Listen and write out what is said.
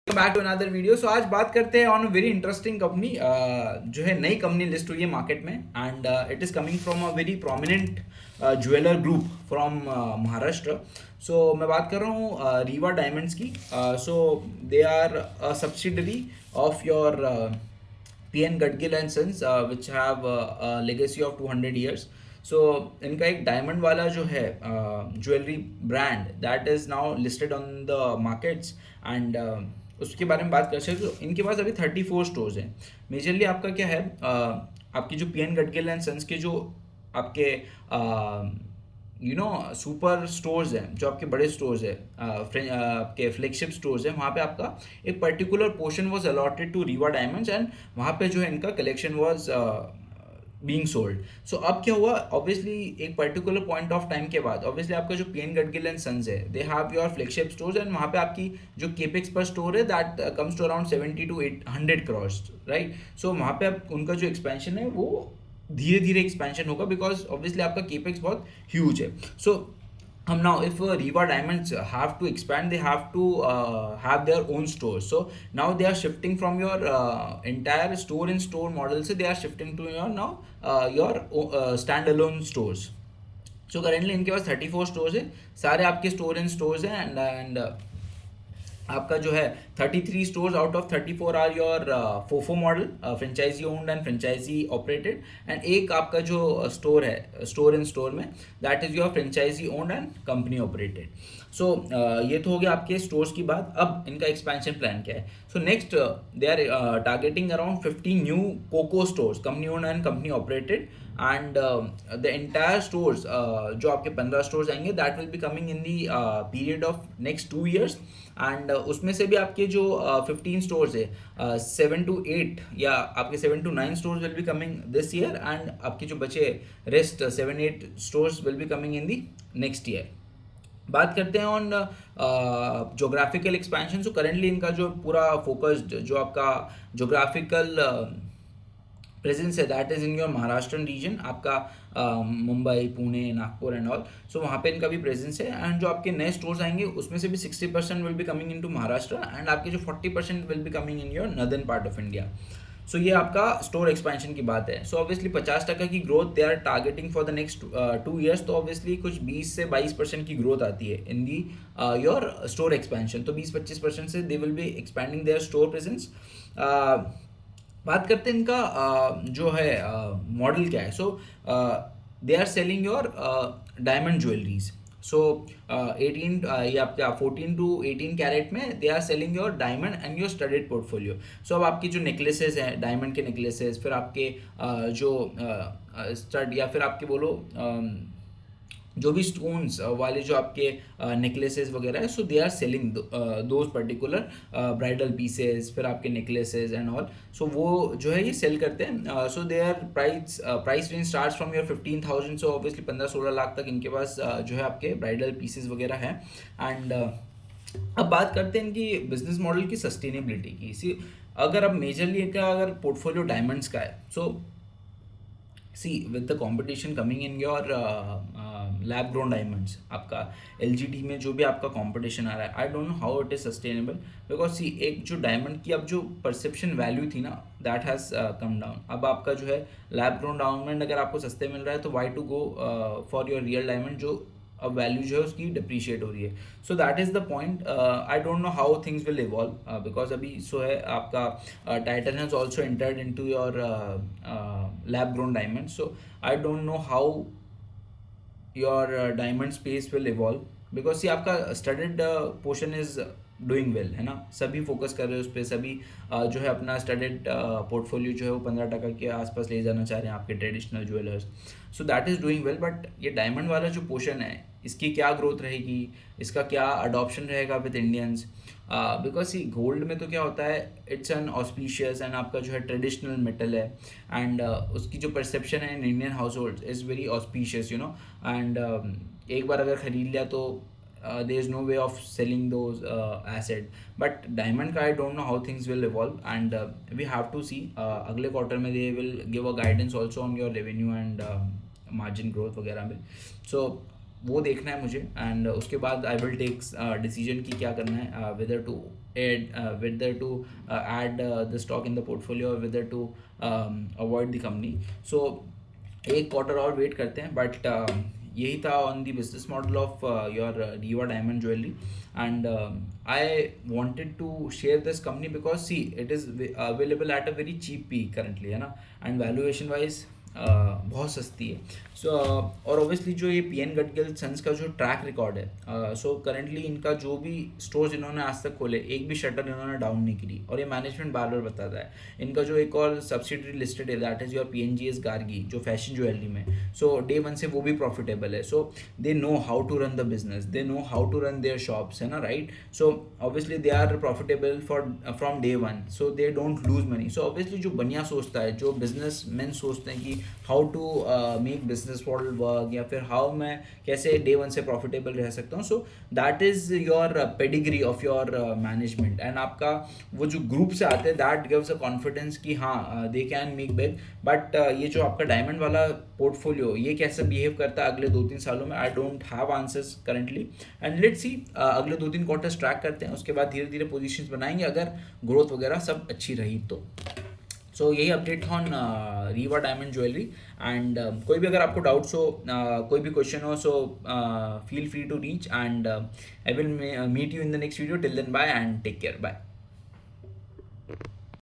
Back to another video. So आज बात करते हैं on a very interesting company, जो है नई कंपनी लिस्ट हुई है मार्केट में, and it is coming from a very prominent jeweller group from Maharashtra. So मैं बात कर रहा हूँ रीवा डायमंड्स की। So they are a subsidiary of your PN Gadgil and Sons, which have a legacy of 200 years. सो इनका एक diamond वाला जो है jewellery brand that is now listed on the markets, and उसके बारे में बात कर सकते हैं। तो इनके पास अभी 34 स्टोर्स हैं। मेजरली आपका क्या है, आपकी जो PN गडगिल एंड सन्स के जो आपके सुपर स्टोर्स हैं, जो आपके बड़े स्टोर्स हैं, आपके फ्लैगशिप स्टोर्स हैं, वहाँ पे आपका एक particular portion was allotted to Reeva diamonds, and वहाँ पे जो है इनका collection was being sold. So अब क्या हुआ, ऑब्वियसली एक पर्टिकुलर पॉइंट ऑफ टाइम के बाद ऑब्वियसली आपका जो PN गडगिल एंड सन्स है, they have your flagship stores, and वहाँ पे आपकी जो केपेक्स पर स्टोर है that comes to around 70 to 100 crores, right. So वहाँ पे अब उनका जो एक्सपेंशन है वो धीरे धीरे एक्सपेंशन होगा, बिकॉज ऑब्वियसली आपका केपेक्स बहुत ह्यूज है। सो now if Riva Diamonds have to expand, they have to have their own stores. So now they are shifting from your entire store in store model, so they are shifting to your now your standalone stores. So currently इनके पास 34 stores है, सारे आपके store in stores हैं, and आपका जो है 33 stores out of 34 are your FOFO model, franchisee owned and franchisee operated, and एक आपका जो स्टोर है स्टोर इन स्टोर में, that is your franchisee owned and company operated. So ये तो हो गया आपके स्टोर्स की बात। अब इनका एक्सपेंशन प्लान क्या है? So next they are targeting around 50 new COCO stores, company owned and company operated, and the entire stores जो आपके 15 स्टोर्स आएंगे that will be coming in the period of next 2 years, and उसमें से भी आपके जो 15 स्टोर्स है, 7 to 8 या आपके 7 to 9 stores will be coming this year, and आपके जो बचे rest 7-8 stores will be coming in the next year. बात करते हैं on geographical expansion. So currently इनका जो पूरा फोकस्ड जो आपका जोग्राफिकल प्रेजेंस है that is in your Maharashtrian region, आपका Mumbai, Pune, Nagpur and all. So वहाँ पे इनका भी प्रेजेंस है, एंड जो आपके नए स्टोर्स आएंगे उसमें से भी 60% will be coming into Maharashtra, and आपके जो 40% will be coming in your northern part of India. So ये आपका स्टोर एक्सपेंशन की बात है। सो ऑब्वियसली 50% की growth they are targeting for the next 2 years, तो ऑब्वियसली कुछ 20 से 22% की ग्रोथ आती है in the your store expansion. तो 20-25% से they will be expanding their store presence. बात करते हैं इनका जो है मॉडल क्या है। So they are selling your diamond jewelleries. So 18 ये आपका 14 to 18 कैरेट में they are selling your diamond and your studded portfolio. So अब आपकी जो नेकलेसेस हैं, डायमंड के नेकलेसेस, फिर आपके जो स्टड या फिर आपके बोलो जो भी स्टोन्स वाले जो आपके नेकलेसेस वगैरह है, so they are selling those particular bridal pieces, फिर आपके नेकलेसेस एंड ऑल। सो वो जो है ये सेल करते हैं। So they are price range starts from your 15,000। So obviously 15-16 lakh तक इनके पास जो है आपके ब्राइडल पीसेस वगैरह हैं। एंड अब बात करते हैं इनकी बिजनेस मॉडल की सस्टेनेबिलिटी की। सी अगर अब मेजरली इनका अगर पोर्टफोलियो डायमंड्स का है, so see with the competition coming in your lab grown diamonds, आपका LGD में जो भी आपका कंपटीशन आ रहा है, I don't know how it is sustainable, because see एक जो डायमंड की अब जो परसेप्शन वैल्यू थी ना दैट हैज़ कम डाउन। अब आपका जो है लैब ग्रोन डायमंड अगर आपको सस्ते मिल रहा है तो why to go for your real diamond, जो अब वैल्यू जो है उसकी डिप्रिशिएट हो रही है। So that is the point. I don't know how things will evolve, because अभी सो है आपका Titan has also entered into your lab grown diamond. So I don't know how your diamond space will evolve, because ये आपका studded portion is doing well, है ना। सभी focus कर रहे हैं उस पर, सभी जो है अपना स्टडेड पोर्टफोलियो जो है वो 15% के आसपास ले जाना चाह रहे हैं आपके traditional jewellers. So that is doing well, but ये डायमंड वाला जो पोर्शन है इसकी क्या ग्रोथ रहेगी, इसका क्या अडॉप्शन रहेगा with Indians, because see gold में तो क्या होता है, इट्स एन ऑस्पिशियस एंड आपका जो है ट्रेडिशनल मेटल है, एंड उसकी जो परसेप्शन है in Indian house hold is very auspicious, you know. And एक बार अगर ख़रीद लिया तो there is no way of selling those asset, but diamond का I don't know how things will evolve, and we have to see अगले quarter में they will give a guidance also on your revenue and margin growth वगैरह में। So वो देखना है मुझे, and उसके बाद आई विल टेक डिसीजन कि क्या करना है, whether to whether to add the stock in the portfolio or whether to avoid the company. So एक क्वार्टर और वेट करते हैं, बट यही था on the business model of your Reeva diamond jewellery. And I wanted to share this company because see it is available at a very cheap P currently, है ना, and valuation wise बहुत सस्ती है. सो और ऑब्वियसली जो ये पी एन गडगिल सन्स का जो ट्रैक रिकॉर्ड है, सो करेंटली इनका जो भी स्टोर्स इन्होंने आज तक खोले, एक भी शटर इन्होंने डाउन नहीं करी, और ये मैनेजमेंट बार बार बताता है. इनका जो एक और सब्सिडरी लिस्टेड है, that is your P N G S Gargi, जो फैशन ज्वेलरी में, सो डे वन से वो भी प्रॉफिटेबल है. So they know how to run the business, they know how to run their shops, है ना, right. So obviously they are profitable for from day one, so they don't lose money. So obviously जो बनिया सोचता है, जो business man सोचते हैं कि how to make business model work, या फिर हाउ मैं कैसे डे वन से प्रॉफिटेबल रह सकता हूँ, सो that is your pedigree of your management. And आपका वो जो ग्रुप से आते हैं, दैट गिव्स अ कॉन्फिडेंस कि हाँ they can make big. But ये जो आपका डायमंड वाला पोर्टफोलियो, ये कैसे बिहेव करता है अगले 2-3 सालों में, I don't have answers currently. And let's see, अगले 2-3 क्वार्टर्स ट्रैक करते हैं, उसके बाद धीरे धीरे पोजीशंस बनाएंगे अगर ग्रोथ वगैरह सब अच्छी रही तो. सो यही अपडेट था on Rewa diamond jewellery. And कोई भी अगर आपको डाउट्स हो, कोई भी क्वेश्चन हो, so feel free to reach, and I will meet you in the next video. Till then bye and take care. Bye.